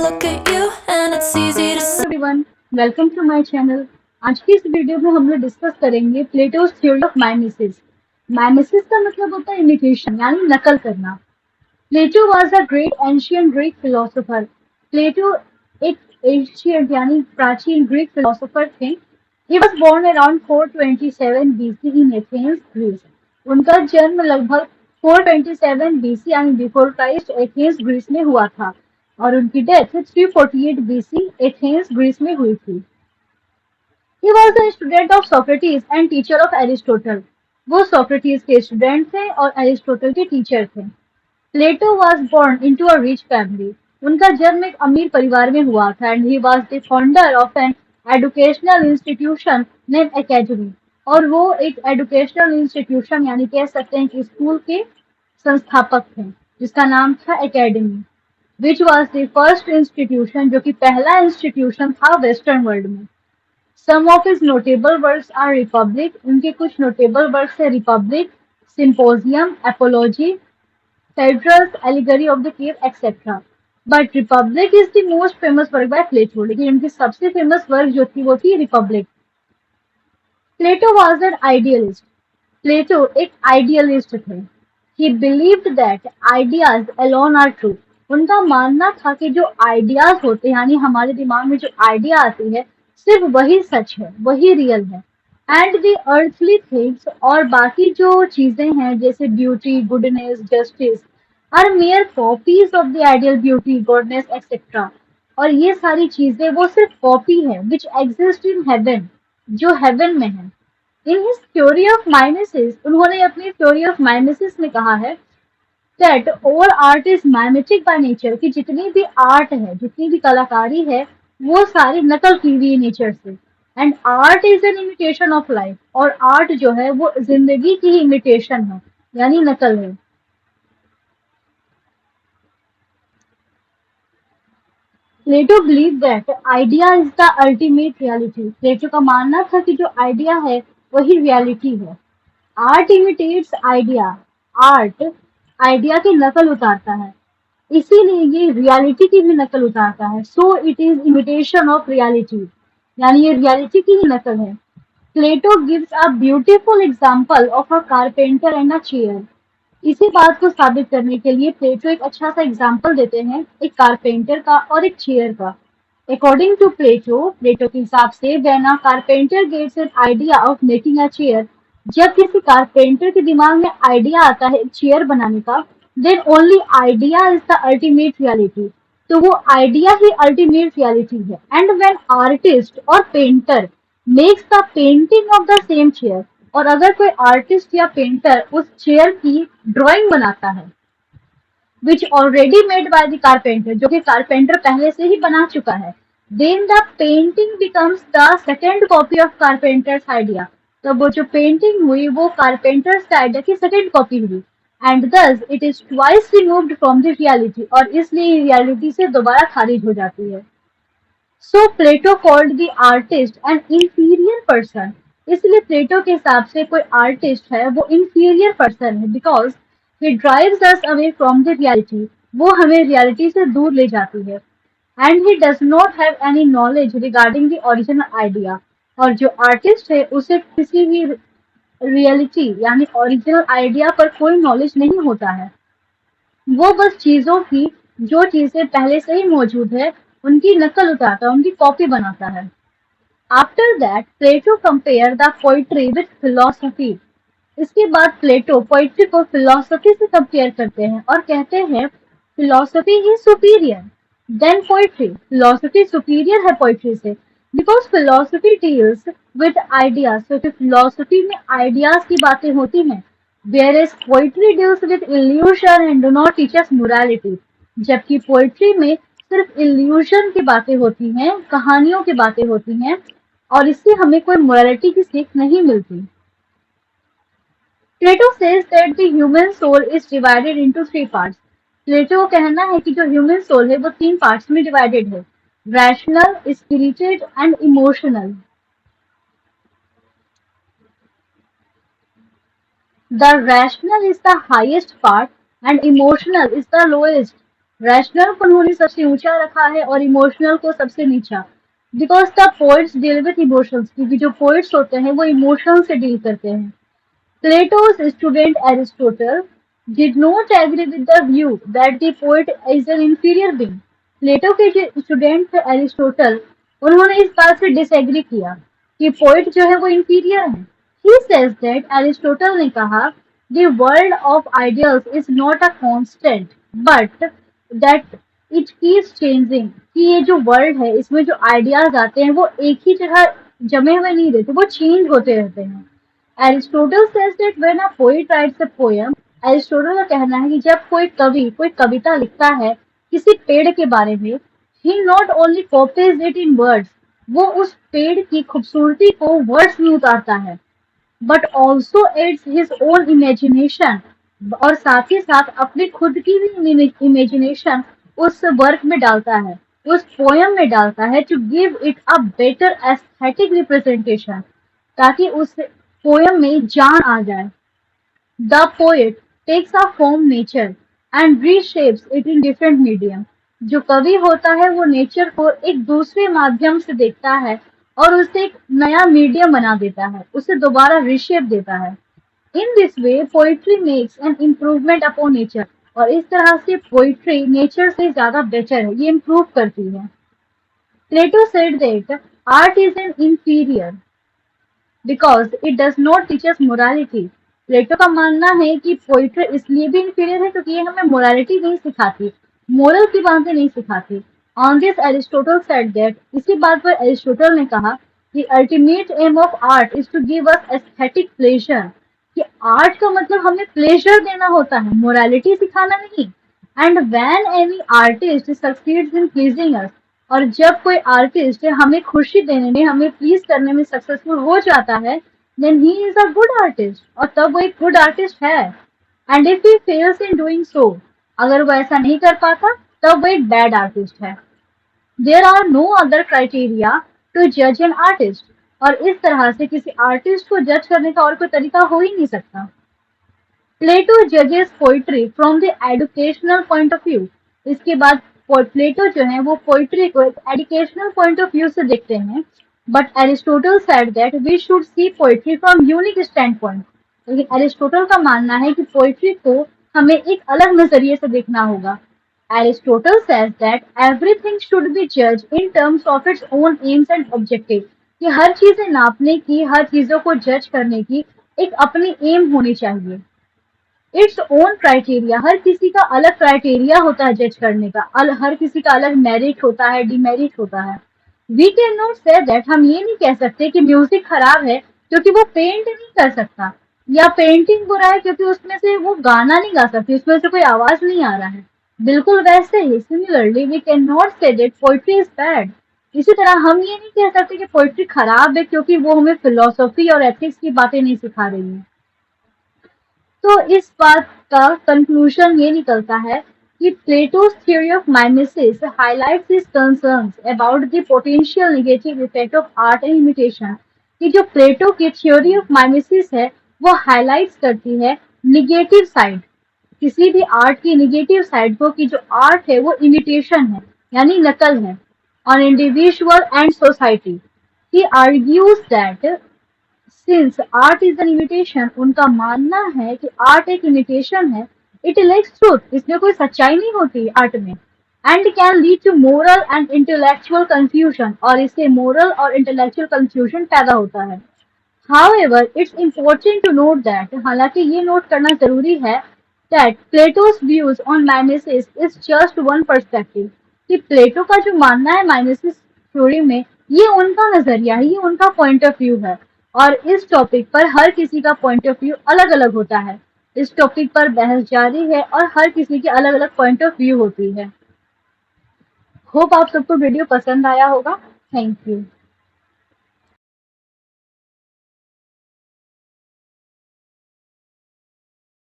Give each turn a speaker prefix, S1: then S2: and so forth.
S1: look at you and it's easy to see.
S2: Everyone, welcome to my channel. आज की इस video में हम लोग डिस्कस करेंगे Plato's theory of mimesis. Mimesis का मतलब होता है इमिटेशन यानी नकल करना। Plato was a great ancient Greek philosopher. Plato एक एंशियंट यानी प्राचीन ग्रीक फिलोसोफर थे। He was born around 427 BC in Athens, Greece. उनका जन्म लगभग 427 बीसी यानी बिफोर क्राइस्ट एथेंस, ग्रीस में हुआ था और उनकी डेथ 348 बीसी एथेंस, ग्रीस में हुई थी। He was a student of Socrates and teacher of Aristotle. वो सोक्रेटिस के स्टूडेंट थे और एरिस्टोटल के टीचर थे। प्लेटो was born into a rich family. उनका जन्म एक अमीर परिवार में हुआ था and he was the founder of an educational institution named Academy. और वो एक एजुकेशनल इंस्टीट्यूशन यानी कह सकते हैं कि स्कूल के संस्थापक थे जिसका नाम था academy, which was the first institution, जो कि पहला इंस्टीट्यूशन था वेस्टर्न वर्ल्ड में। Some of his notable works are republic. उनके कुछ नोटेबल वर्क्स है republic, symposium, apology, Phaedrus, allegory of the cave, etcetera. But republic is the most famous work by Plato, लेकिन उनकी सबसे फेमस वर्क जो थी वो थी republic. Plato was an idealist. Plato एक आइडियलिस्ट थे। He believed that ideas alone are true. उनका मानना था कि जो आइडियाज होते हैं यानी हमारे दिमाग में जो आइडिया आती है सिर्फ वही सच है, वही रियल है। एंड द अर्थली थिंग्स और बाकी जो चीजें हैं जैसे beauty, goodness, justice are mere copies of the ideal beauty, goodness etcetera. और ये सारी चीजें वो सिर्फ कॉपी है विच एग्जिस्ट इन हेवन, जो हेवन में है। In his theory of mimesis, उन्होंने अपनी थ्योरी ऑफ माइमेसिस में कहा है that all art is mimetic by nature, कि जितनी भी आर्ट है, जितनी भी कलाकारी है, वो सारी नकल की हुई नेचर से। And art is N imitation of life, और आर्ट जो है वो जिंदगी की ही इमिटेशन है यानी नकल है। Plato believe that idea is the ultimate reality. Plato का मानना था कि जो आइडिया है वही रियलिटी है। Art imitates idea, art idea की नकल उतारता है, इसीलिए ये रियलिटी की भी नकल उतारता है। So it is imitation of reality, यानी ये रियलिटी की ही नकल है। Plato gives a beautiful example of a carpenter and a chair. इसी बात को साबित करने के लिए प्लेटो एक अच्छा सा एग्जाम्पल देते हैं एक कारपेंटर का और एक चेयर का। अकॉर्डिंग टू प्लेटो, प्लेटो के हिसाब से when a carpenter gets an idea of making a chair, जब किसी कारपेंटर के दिमाग में आइडिया आता है एक चेयर बनाने का, then only idea is the ultimate reality. तो वो आइडिया ही अल्टीमेट रियलिटी है। एंड व्हेन आर्टिस्ट और painter makes the painting of the same chair, और अगर कोई आर्टिस्ट या पेंटर उस चेयर की ड्राइंग बनाता है which already made by the carpenter, जो कि कारपेंटर पहले से ही बना चुका है, then the painting becomes the second copy of carpenter's idea. तो वो जो पेंटिंग हुई वो कारपेंटर्स के आइडिया की सेकेंड कॉपी हुई। And thus it is twice removed from the reality, और इसलिए रियलिटी से दोबारा खारिज हो जाती है। So Plato called the artist an inferior person. इसलिए प्लेटो के हिसाब से कोई आर्टिस्ट है वो इंफीरियर पर्सन है, because he drives us away from the reality. वो हमें रियलिटी से दूर ले जाती है। And he does not have any knowledge regarding the original idea. और जो आर्टिस्ट है उसे किसी भी रियलिटी यानी ओरिजिनल आइडिया पर कोई नॉलेज नहीं होता है। वो बस चीजों की, जो चीजें पहले से ही मौजूद है, उनकी नकल उतारता है, उनकी कॉपी बनाता है। After that Plato compare the poetry with philosophy. इसके बाद प्लेटो पोइट्री को फिलोसफी से कंपेयर करते हैं और कहते हैं philosophy is superior than poetry. Philosophy superior है पोइट्री से, because philosophy deals with ideas, क्योंकि फिलोसफी में आइडियाज की बातें होती हैं। whereas poetry deals with illusion and do not teach us morality, जबकि पोइट्री में सिर्फ इल्यूशन की बातें होती हैं, कहानियों की बातें होती हैं, और इससे हमें कोई मोरालिटी की सीख नहीं मिलती। प्लेटो says that the human soul is divided into three parts. प्लेटो का कहना है कि जो ह्यूमन सोल है वो तीन पार्ट्स में डिवाइडेड है, rational, spirited and emotional. The rational is the highest part and emotional is the lowest. Rational को उन्होंने सबसे ऊंचा रखा है और इमोशनल को सबसे नीचा। Because the poets deal with emotions, क्योंकि जो पोइट्स होते हैं वो इमोशन से डील करते हैं। Plato's student Aristotle did not agree with the view that the poet is an inferior being. प्लेटो के जो स्टूडेंट थे एरिस्टोटल, उन्होंने इस बात से डिसएग्री किया कि पोइट जो है वो इंफीरियर है। He says that एरिस्टोटल ने कहा, the world of ideals is not a constant, but that it keeps changing. कि ये जो वर्ल्ड है इसमें जो आइडियाज आते हैं वो एक ही जगह जमे हुए नहीं रहते, वो चेंज होते रहते हैं। Aristotle says that when a poet writes a poem, Aristotle का कहना है कि जब कोई कवि कोई कविता लिखता है किसी पेड़ के बारे में, he not only copies it in words, वो उस पेड़ की खूबसूरती को वर्ड्स में उतारता है, but also adds his own imagination, और साथ ही साथ अपनी खुद की भी इमेजिनेशन उस वर्क में डालता है, उस पोयम में डालता है, to give it a better aesthetic representation, ताकि उस पोयम में जान आ जाए। The poet takes a form nature and reshapes it in different medium. जो कवि होता है वो नेचर को एक दूसरे माध्यम से देखता है और उसे एक नया मीडियम बना देता है, उसे दोबारा रीशेप देता है। In this way poetry makes an improvement upon nature, और इस तरह से पोइट्री नेचर से ज्यादा बेटर है, ये इम्प्रूव करती है। Plato said that art is an inferior because it does not teach us morality. Plato का मानना है कि पोइट्री इसलिए भी इंफीरियर है क्योंकि ये हमें मोरालिटी नहीं सिखाती, मोरल की बातें नहीं सिखाती। On this Aristotle said that, इसी बात पर एरिस्टोटल ने कहा कि ultimate aim of art is to give us aesthetic pleasure, कि आर्ट का मतलब हमें प्लेजर देना होता है, मोरालिटी सिखाना नहीं। And when any artist succeeds in pleasing us, और जब कोई आर्टिस्ट हमें खुशी देने में, हमें प्लीज करने में सक्सेसफुल हो जाता है, then he is a good artist, और तब वो एक गुड आर्टिस्ट है। And if he fails in doing so, अगर वो ऐसा नहीं कर पाता तब वो एक बैड आर्टिस्ट है। There are no other criteria to जज एन आर्टिस्ट, और इस तरह से किसी आर्टिस्ट को जज करने का और कोई तरीका हो ही नहीं सकता। प्लेटो जजेस poetry from the educational point of view. इसके बाद प्लेटो जो है वो पोइट्री को एक एजुकेशनल पॉइंट ऑफ व्यू से देखते हैं। But Aristotle said that we should see poetry from unique standpoint. लेकिन एरिस्टोटल का मानना है कि पोइट्री को हमें एक अलग नजरिए से देखना होगा। Aristotle says that everything should be जज in terms of its own aims and objective, कि हर चीजें नापने की, हर चीजों को जज करने की एक अपनी एम होनी चाहिए। इट्स ओन क्राइटेरिया, हर किसी का अलग क्राइटेरिया होता है जज करने का, हर किसी का अलग मेरिट होता है, डिमेरिट होता है। We can not say that, हम ये नहीं कह सकते कि म्यूजिक खराब है क्योंकि वो पेंट नहीं कर सकता, या पेंटिंग बुरा है क्योंकि उसमें से वो गाना नहीं गा सकती, उसमें से कोई आवाज नहीं आ रहा है। बिल्कुल वैसे ही similarly we can not say that poetry is bad. इसी तरह हम ये नहीं कह सकते कि पोइट्री खराब है क्योंकि वो हमें फिलोसफी और एथिक्स की बातें नहीं सिखा रही है। तो इस बात का कंक्लूजन ये निकलता है कि प्लेटो's theory of mimesis highlights his concerns about the potential negative effect of art and imitation। कि जो प्लेटो की थ्योरी ऑफ माइमेसिस है वो हाईलाइट्स करती है निगेटिव साइड, किसी भी आर्ट की निगेटिव साइड को, कि जो आर्ट है वो इमिटेशन है यानी नकल है, on individual and society. He argues that since art is N imitation, उनका मानना है कि आर्ट एक इमिटेशन है, इट लैक्स ट्रूथ, इसमें कोई सच्चाई नहीं होती आर्ट में, and can lead to moral and intellectual confusion, और इससे मोरल और इंटेलेक्चुअल कंफ्यूजन पैदा होता है। However it's important to note that, हालांकि ये नोट करना जरूरी है, that Plato's views on mimesis is just one perspective, कि प्लेटो का जो मानना है माइमेसिस थ्योरी में, ये उनका नजरिया है, ये उनका पॉइंट ऑफ व्यू है, और इस टॉपिक पर हर किसी का पॉइंट ऑफ व्यू अलग अलग होता है। इस टॉपिक पर बहस जारी है और हर किसी की अलग अलग पॉइंट ऑफ व्यू होती है। होप आप सबको वीडियो पसंद आया होगा। Thank you.